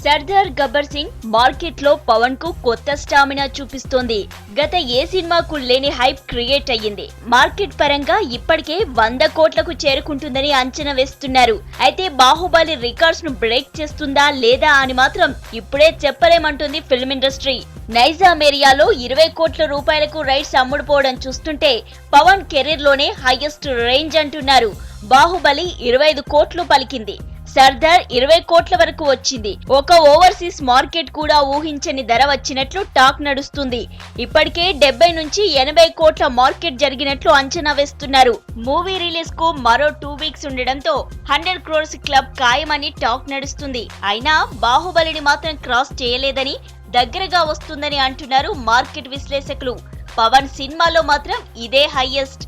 Sardar Gabbar Singh market లో పవన్ కు కొత్త స్టామినా చూపిస్తోంది. గత ఏ సినిమాకు లేని హైప్ క్రియేట్ అయ్యింది. మార్కెట్ పరంగా ఇప్పటికే 100 కోట్లకు చేరుకుంటుందని అంచనా వేస్తున్నారు. అయితే బాహుబలి రికార్డ్స్ ను బ్రేక్ చేస్తుందా లేదా అని మాత్రం ఇప్పుడే చెప్పలేమంటుంది ఫిల్మ్ ఇండస్ట్రీ. నైజాం ఏరియాలో 20 కోట్ల రూపాయలకు రైట్స్ అమ్ముడుపోవడం చూస్తుంటే పవన్ కెరీర్ లోనే హైయెస్ట్ రేంజ్ అంటున్నారు. బాహుబలి 25 కోట్లు పలికింది. సర్దార్ 20 కోట్ల వరకు వచ్చింది. ఒక ఓవర్సీస్ మార్కెట్ కూడా ఊహించని ధర వచ్చినట్లు టాక్ నడుస్తుంది. ఇప్పటికే 70 నుంచి 80 కోట్ల మార్కెట్ జరిగినట్లు అంచనా వేస్తున్నారు. మూవీ రిలీజ్ కు మరో 2 వీక్స్ ఉండడంతో 100 క్రోర్స్ క్లబ్ ఖాయమని టాక్ నడుస్తుంది. అయినా బాహుబలిని మాత్రం క్రాస్ చేయలేదని, దగ్గరగా వస్తుందని అంటున్నారు మార్కెట్ విశ్లేషకులు. పవన్ సినిమాలో మాత్రం ఇదే హైయెస్ట్.